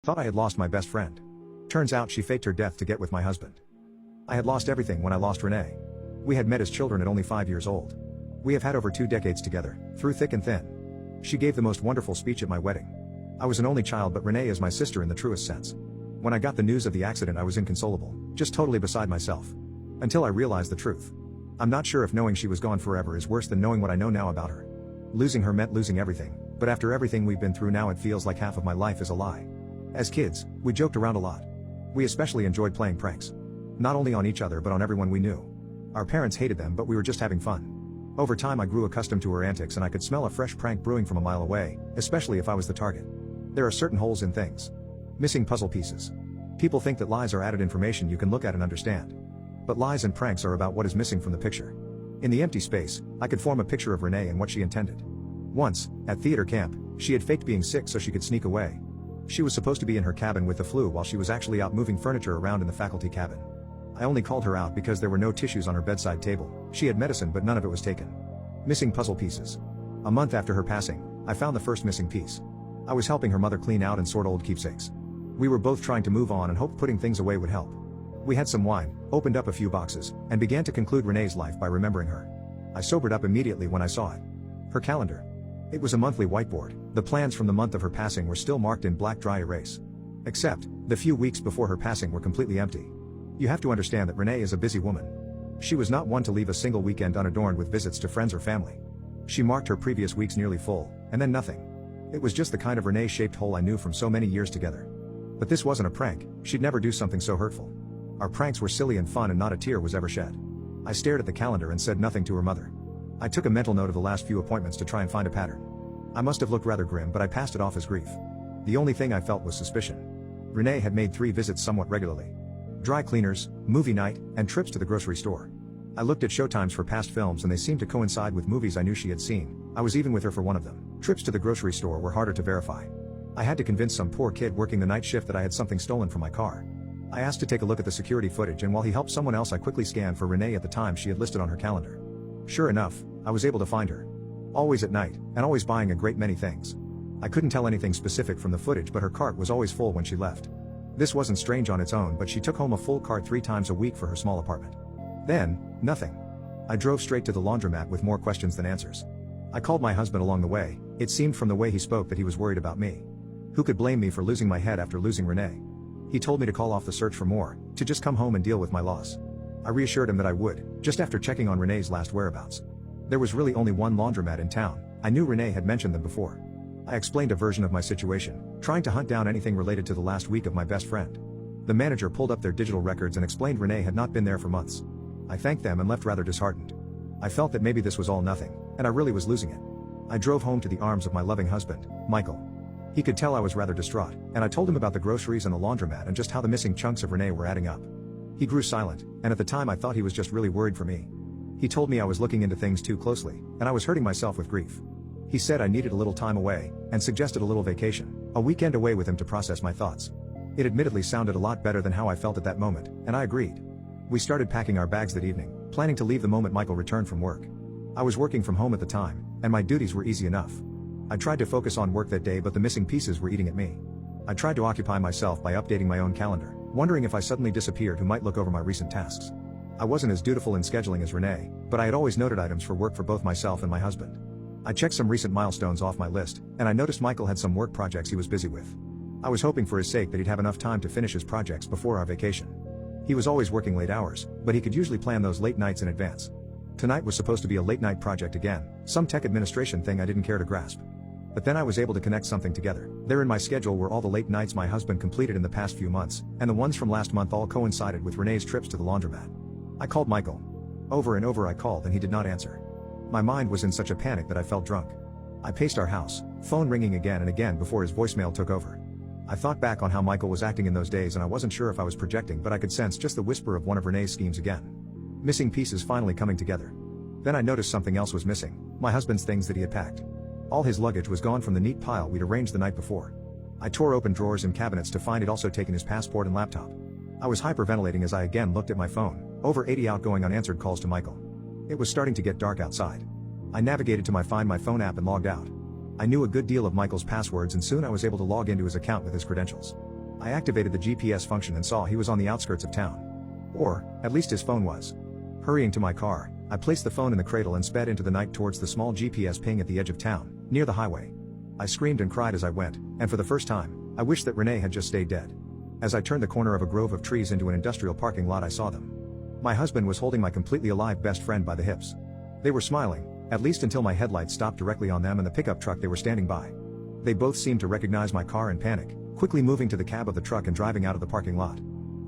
Thought I had lost my best friend. Turns out she faked her death to get with my husband. I had lost everything when I lost Renee. We had met as children at only 5 years old. We have had over 2 decades together, through thick and thin. She gave the most wonderful speech at my wedding. I was an only child, but Renee is my sister in the truest sense. When I got the news of the accident, I was inconsolable, just totally beside myself. Until I realized the truth. I'm not sure if knowing she was gone forever is worse than knowing what I know now about her. Losing her meant losing everything, but after everything we've been through now, it feels like half of my life is a lie. As kids, we joked around a lot. We especially enjoyed playing pranks. Not only on each other but on everyone we knew. Our parents hated them, but we were just having fun. Over time I grew accustomed to her antics, and I could smell a fresh prank brewing from a mile away, especially if I was the target. There are certain holes in things. Missing puzzle pieces. People think that lies are added information you can look at and understand. But lies and pranks are about what is missing from the picture. In the empty space, I could form a picture of Renee and what she intended. Once, at theater camp, she had faked being sick so she could sneak away. She was supposed to be in her cabin with the flu while she was actually out moving furniture around in the faculty cabin. I only called her out because there were no tissues on her bedside table. She had medicine, but none of it was taken. Missing puzzle pieces. A month after her passing, I found the first missing piece. I was helping her mother clean out and sort old keepsakes. We were both trying to move on and hoped putting things away would help. We had some wine, opened up a few boxes, and began to conclude Renee's life by remembering her. I sobered up immediately when I saw it. Her calendar. It was a monthly whiteboard. The plans from the month of her passing were still marked in black dry erase. Except, the few weeks before her passing were completely empty. You have to understand that Renee is a busy woman. She was not one to leave a single weekend unadorned with visits to friends or family. She marked her previous weeks nearly full, and then nothing. It was just the kind of Renee-shaped hole I knew from so many years together. But this wasn't a prank. She'd never do something so hurtful. Our pranks were silly and fun, and not a tear was ever shed. I stared at the calendar and said nothing to her mother. I took a mental note of the last few appointments to try and find a pattern. I must have looked rather grim, but I passed it off as grief. The only thing I felt was suspicion. Renee had made 3 visits somewhat regularly. Dry cleaners, movie night, and trips to the grocery store. I looked at showtimes for past films and they seemed to coincide with movies I knew she had seen. I was even with her for one of them. Trips to the grocery store were harder to verify. I had to convince some poor kid working the night shift that I had something stolen from my car. I asked to take a look at the security footage, and while he helped someone else, I quickly scanned for Renee at the time she had listed on her calendar. Sure enough, I was able to find her. Always at night, and always buying a great many things. I couldn't tell anything specific from the footage, but her cart was always full when she left. This wasn't strange on its own, but she took home a full cart 3 times a week for her small apartment. Then, nothing. I drove straight to the laundromat with more questions than answers. I called my husband along the way. It seemed from the way he spoke that he was worried about me. Who could blame me for losing my head after losing Renee? He told me to call off the search for more, to just come home and deal with my loss. I reassured him that I would, just after checking on Renee's last whereabouts. There was really only one laundromat in town. I knew Renee had mentioned them before. I explained a version of my situation, trying to hunt down anything related to the last week of my best friend. The manager pulled up their digital records and explained Renee had not been there for months. I thanked them and left rather disheartened. I felt that maybe this was all nothing, and I really was losing it. I drove home to the arms of my loving husband, Michael. He could tell I was rather distraught, and I told him about the groceries and the laundromat and just how the missing chunks of Renee were adding up. He grew silent, and at the time I thought he was just really worried for me. He told me I was looking into things too closely, and I was hurting myself with grief. He said I needed a little time away, and suggested a little vacation, a weekend away with him to process my thoughts. It admittedly sounded a lot better than how I felt at that moment, and I agreed. We started packing our bags that evening, planning to leave the moment Michael returned from work. I was working from home at the time, and my duties were easy enough. I tried to focus on work that day, but the missing pieces were eating at me. I tried to occupy myself by updating my own calendar, wondering if I suddenly disappeared who might look over my recent tasks. I wasn't as dutiful in scheduling as Renee, but I had always noted items for work for both myself and my husband. I checked some recent milestones off my list, and I noticed Michael had some work projects he was busy with. I was hoping for his sake that he'd have enough time to finish his projects before our vacation. He was always working late hours, but he could usually plan those late nights in advance. Tonight was supposed to be a late night project again, some tech administration thing I didn't care to grasp. But then I was able to connect something together. There in my schedule were all the late nights my husband completed in the past few months, and the ones from last month all coincided with Renee's trips to the laundromat. I called Michael. Over and over I called and he did not answer. My mind was in such a panic that I felt drunk. I paced our house, phone ringing again and again before his voicemail took over. I thought back on how Michael was acting in those days and I wasn't sure if I was projecting, but I could sense just the whisper of one of Renee's schemes again. Missing pieces finally coming together. Then I noticed something else was missing, my husband's things that he had packed. All his luggage was gone from the neat pile we'd arranged the night before. I tore open drawers and cabinets to find he'd also taken his passport and laptop. I was hyperventilating as I again looked at my phone, over 80 outgoing unanswered calls to Michael. It was starting to get dark outside. I navigated to my Find My Phone app and logged out. I knew a good deal of Michael's passwords and soon I was able to log into his account with his credentials. I activated the GPS function and saw he was on the outskirts of town. Or, at least his phone was. Hurrying to my car, I placed the phone in the cradle and sped into the night towards the small GPS ping at the edge of town, near the highway. I screamed and cried as I went, and for the first time, I wished that Renee had just stayed dead. As I turned the corner of a grove of trees into an industrial parking lot, I saw them. My husband was holding my completely alive best friend by the hips. They were smiling, at least until my headlights stopped directly on them and the pickup truck they were standing by. They both seemed to recognize my car and panic, quickly moving to the cab of the truck and driving out of the parking lot.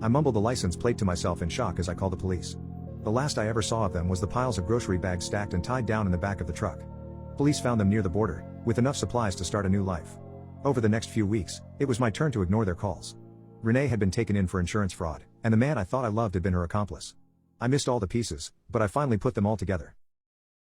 I mumbled the license plate to myself in shock as I called the police. The last I ever saw of them was the piles of grocery bags stacked and tied down in the back of the truck. Police found them near the border, with enough supplies to start a new life. Over the next few weeks, it was my turn to ignore their calls. Renee had been taken in for insurance fraud, and the man I thought I loved had been her accomplice. I missed all the pieces, but I finally put them all together.